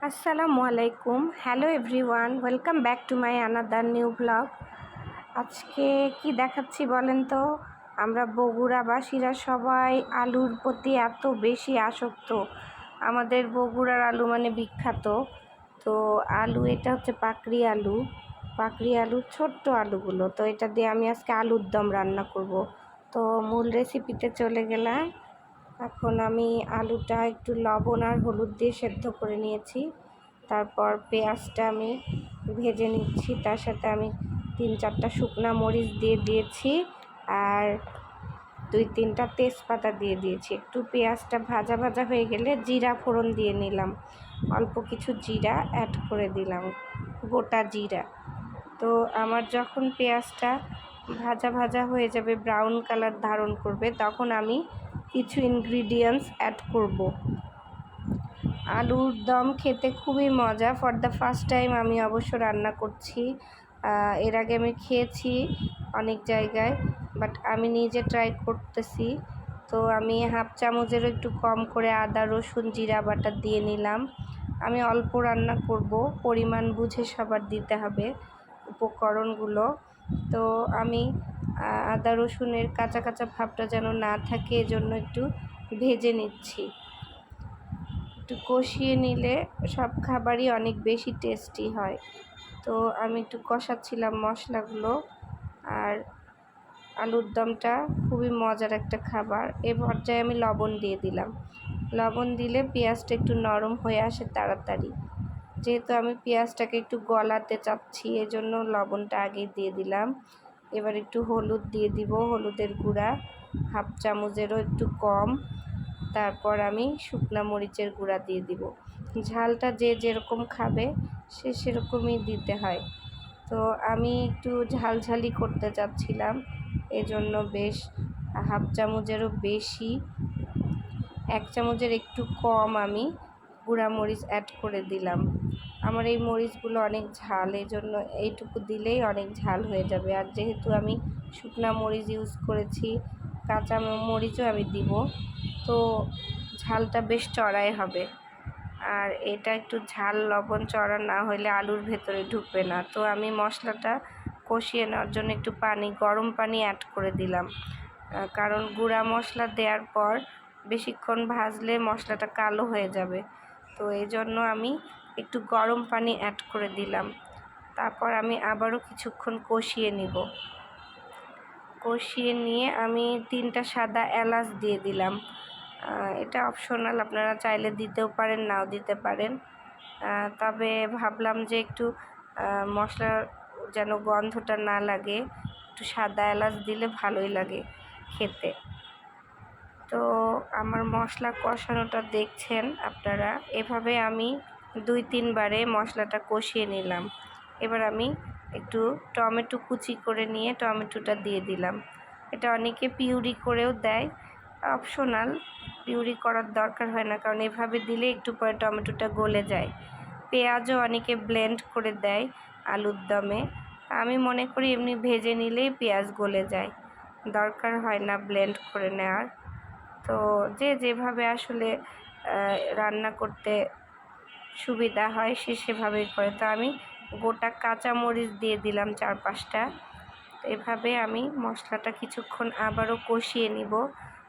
আসসালামু আলাইকুম, hello everyone, welcome back to my another new blog. আজকে কি দেখাচ্ছি বলেন তো? আমরা বগুড়াবাসীরা সবাই আলুর প্রতি এত বেশি আসক্ত। আমাদের বগুড়ার আলু মানে বিখ্যাত। তো আলু, এটা হচ্ছে পাকড়ি আলু, ছোট্ট আলুগুলো। তো এটা দিয়ে আমি আজকে আলুর দম রান্না করব। তো মূল রেসিপিতে চলে গেলাম। এখন আমি আলুটা একটু লবণ আর হলুদ দিয়ে সেদ্ধ করে নিয়েছি। তারপর পেঁয়াজটা আমি ভেজে নিচ্ছি। তার সাথে আমি 3-4টা শুকনা মরিচ দিয়ে দিয়েছি আর 2-3টা তেজপাতা দিয়ে দিয়েছি। একটু পেঁয়াজটা ভাজা ভাজা হয়ে গেলে জিরা ফোড়ন দিয়ে নিলাম। অল্প কিছু জিরা অ্যাড করে দিলাম, গোটা জিরা। তো আমার যখন পেঁয়াজটা ভাজা ভাজা হয়ে যাবে, ব্রাউন কালার ধারণ করবে, তখন আমি কিছু ইনগ্রিডিয়েন্টস অ্যাড করব। আলুর দম খেতে খুবই মজা। ফর দ্য ফার্স্ট টাইম আমি অবশ্য রান্না করছি। এর আগে আমি খেয়েছি অনেক জায়গায়, বাট আমি নিজে ট্রাই করতেছি। তো আমি হাফ চামচেরও একটু কম করে আদা রসুন জিরা বাটা দিয়ে নিলাম। আমি অল্প রান্না করব, পরিমাণ বুঝে সবার দিতে হবে উপকরণগুলো। তো আমি আদা রসুনের কাঁচা কাঁচা ভাবটা যেন না থাকে, এজন্য একটু ভেজে নিচ্ছি। একটু কষিয়ে নিলে সব খাবারই অনেক বেশি টেস্টি হয়। তো আমি একটু কষাচ্ছিলাম মশলাগুলো। আর আলুর দমটা খুবই মজার একটা খাবার। এ পর্যায়ে আমি লবণ দিয়ে দিলাম। লবণ দিলে পেঁয়াজটা একটু নরম হয়ে আসে তাড়াতাড়ি। যেহেতু আমি পেঁয়াজটাকে একটু গলাতে চাচ্ছি, এজন্য লবণটা আগেই দিয়ে দিলাম। এবার একটু হলুদ দিয়ে দিব, হলুদের গুঁড়া হাফ চামচেরও একটু কম। তারপর আমি শুকনা মরিচের গুঁড়া দিয়ে দিব। ঝালটা যে যেরকম খাবে সে সেরকমই দিতে হয়। তো আমি একটু ঝালঝালি করতে চাচ্ছিলাম, এজন্য বেশ হাফ চামচেরও বেশি, 1 চামচের একটু কম আমি গুঁড়া মরিচ অ্যাড করে দিলাম। আমার এই মরিচগুলো অনেক ঝাল, এই জন্য এইটুকু দিলেই অনেক ঝাল হয়ে যাবে। আর যেহেতু আমি শুকনা মরিচ ইউজ করেছি, কাঁচা মরিচও আমি দিব, তো ঝালটা বেশ চড়াই হবে। আর এটা একটু ঝাল লবণ চড়া না হলে আলুর ভেতরে ঢুকবে না। তো আমি মশলাটা কষিয়ে নেওয়ার জন্য একটু গরম পানি অ্যাড করে দিলাম। কারণ গুঁড়া মশলা দেওয়ার পর বেশিক্ষণ ভাজলে মশলাটা কালো হয়ে যাবে। তো এই জন্য আমি একটু গরম পানি অ্যাড করে দিলাম। তারপর আমি আবারও কিছুক্ষণ কষিয়ে নিব। কষিয়ে নিয়ে আমি 3টা সাদা এলাচ দিয়ে দিলাম। এটা অপশনাল, আপনারা চাইলে দিতেও পারেন, নাও দিতে পারেন। তবে ভাবলাম যে একটু মশলার যেন গন্ধটা না লাগে, একটু সাদা এলাচ দিলে ভালোই লাগে খেতে। তো আমার মশলা কষানোটা দেখছেন আপনারা, এভাবে আমি 2-3 বারে মশলাটা কষিয়ে নিলাম। এবার আমি একটু টমেটো কুচি করে নিয়ে টমেটোটা দিয়ে দিলাম। এটা অনেকে পিউরি করেও দেয়, অপশনাল, পিউরি করার দরকার হয় না, কারণ এভাবে দিলে একটু পরে টমেটোটা গলে যায়। পেঁয়াজও অনেকে ব্লেন্ড করে দেয় আলুর দমে। আমি মনে করি এমনি ভেজে নিলেই পেঁয়াজ গলে যায়, দরকার হয় না ব্লেন্ড করে নেওয়ার। তো যে যেভাবে আসলে রান্না করতে সুবিধা হয় সে সেভাবেই করে। তো আমি গোটা কাঁচা মরিচ দিয়ে দিলাম 4-5টা। এভাবে আমি মশলাটা কিছুক্ষণ আবারও কষিয়ে নিব।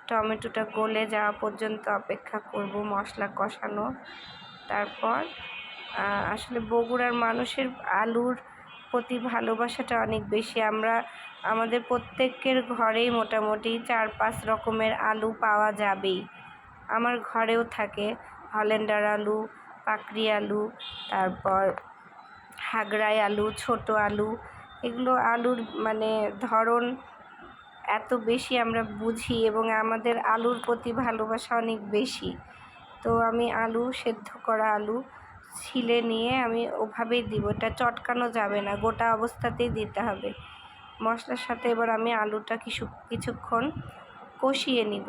টমেটোটা গলে যাওয়া পর্যন্ত অপেক্ষা করব মশলা কষানো। তারপর আসলে বগুড়ার মানুষের আলুর প্রতি ভালোবাসাটা অনেক বেশি। আমাদের প্রত্যেকের ঘরেই মোটামুটি 4-5 রকমের আলু পাওয়া যাবেই। আমার ঘরেও থাকে হল্যান্ডার আলু, পাকড়ি আলু, তারপর হাগরাই আলু, ছোট আলু। এগুলো আলুর মানে ধরন এত বেশি আমরা বুঝি, এবং আমাদের আলুর প্রতি ভালোবাসা অনেক বেশি। তো আমি আলু, সেদ্ধ করা আলু ছিলে নিয়ে আমি ওভাবেই দিব, এটা চটকানো যাবে না, গোটা অবস্থাতেই দিতে হবে মশলার সাথে। এবার আমি আলুটা কিছুক্ষণ কষিয়ে নিব।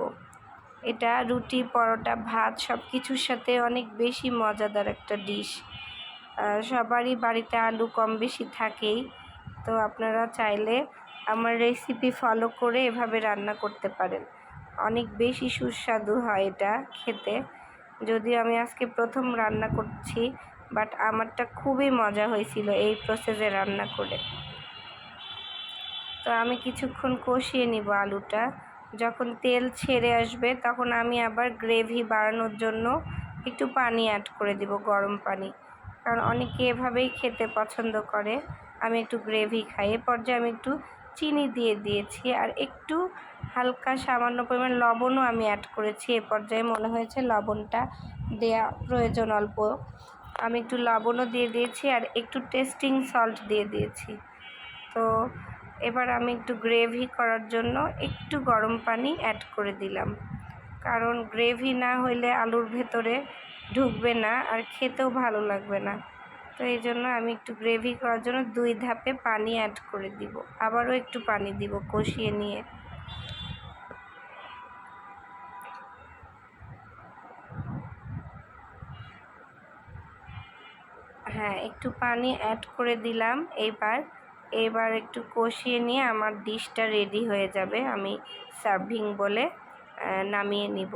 এটা রুটি, পরোটা, ভাত সব কিছুর সাথে অনেক বেশি মজাদার একটা ডিশ। সবারই বাড়িতে আলু কম বেশি থাকেই। তো আপনারা চাইলে আমার রেসিপি ফলো করে এভাবে রান্না করতে পারেন, অনেক বেশি সুস্বাদু হয় এটা খেতে। যদিও আমি আজকে প্রথম রান্না করছি, বাট আমারটা খুবই মজা হয়েছিল এই প্রসেসে রান্না করে। তো আমি কিছুক্ষণ কষিয়ে নিব আলুটা। যখন তেল ছেড়ে আসবে তখন আমি আবার গ্রেভি বাড়ানোর জন্য একটু পানি অ্যাড করে দিব, গরম পানি, কারণ অনেকে এভাবেই খেতে পছন্দ করে। আমি একটু গ্রেভি খাই। এ পর্যায়ে আমি একটু চিনি দিয়ে দিয়েছি আর একটু হালকা সামান্য পরিমাণ লবণও আমি অ্যাড করেছি। এ পর্যায়ে মনে হয়েছে লবণটা দেয়া প্রয়োজন অল্প, আমি একটু লবণও দিয়ে দিয়েছি আর একটু টেস্টিং সল্ট দিয়ে দিয়েছি। তো এবার আমি একটু গ্রেভি করার জন্য একটু গরম পানি অ্যাড করে দিলাম, কারণ গ্রেভি না হইলে আলুর ভেতরে ঢুকবে না আর খেতেও ভালো লাগবে না। তো এই জন্য আমি একটু গ্রেভি করার জন্য 2 ধাপে পানি অ্যাড করে দিব, আবারও একটু পানি দিব কষিয়ে নিয়ে। হ্যাঁ, একটু পানি অ্যাড করে দিলাম। এবার একটু কষিয়ে নিয়ে আমার ডিশটা রেডি হয়ে যাবে, আমি সার্ভিং বলে নামিয়ে নিব।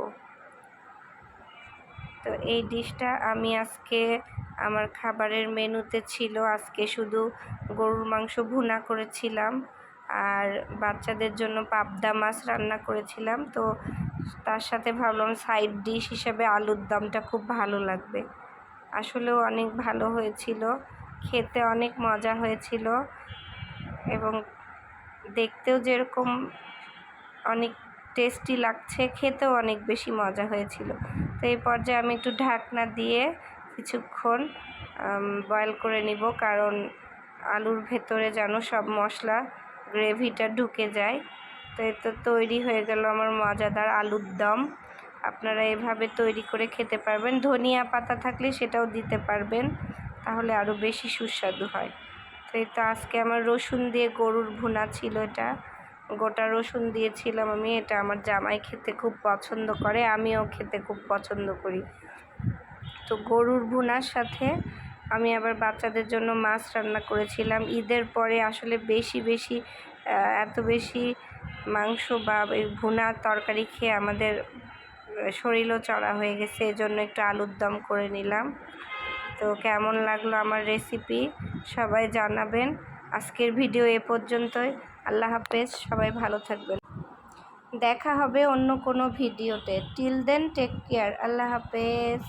তো এই ডিশটা আমি আজকে আমার খাবারের মেনুতে ছিল। আজকে শুধু গরুর মাংস ভুনা করেছিলাম আর বাচ্চাদের জন্য পাবদা মাছ রান্না করেছিলাম। তো তার সাথে ভাবলাম সাইড ডিশ হিসেবে আলুর দমটা খুব ভালো লাগবে। আসলেও অনেক ভালো হয়েছিল, খেতে অনেক মজা হয়েছিল এবং দেখতেও যেরকম অনেক টেস্টি লাগছে, খেতেও অনেক বেশি মজা হয়েছিল। তো এই পর্যায়ে আমি একটু ঢাকনা দিয়ে কিছুক্ষণ বয়েল করে নিব, কারণ আলুর ভেতরে যেন সব মশলা গ্রেভিটা ঢুকে যায়। তো এই তো তৈরি হয়ে গেল আমার মজাদার আলুর দম। আপনারা এভাবে তৈরি করে খেতে পারবেন। ধনিয়া পাতা থাকলে সেটাও দিতে পারবেন, তাহলে আরও বেশি সুস্বাদু হয়। তো এই তো আজকে আমার রসুন দিয়ে গরুর ভুনা ছিল, এটা গোটা রসুন দিয়েছিলাম আমি। এটা আমার জামাই খেতে খুব পছন্দ করে, আমিও খেতে খুব পছন্দ করি। তো গরুর ভুনার সাথে আমি আবার বাচ্চাদের জন্য মাছ রান্না করেছিলাম। ঈদের পরে আসলে বেশি এত বেশি মাংস বা এই ভুনা তরকারি খেয়ে আমাদের শরীরও চড়া হয়ে গেছে, এজন্য একটু আলুর দম করে নিলাম। তো কেমন লাগলো আমার রেসিপি সবাই জানাবেন। আজকের ভিডিও এ পর্যন্তই। আল্লাহ হাফেজ, সবাই ভালো থাকবেন। দেখা হবে অন্য কোনো ভিডিওতে। Till then take care. আল্লাহ হাফেজ।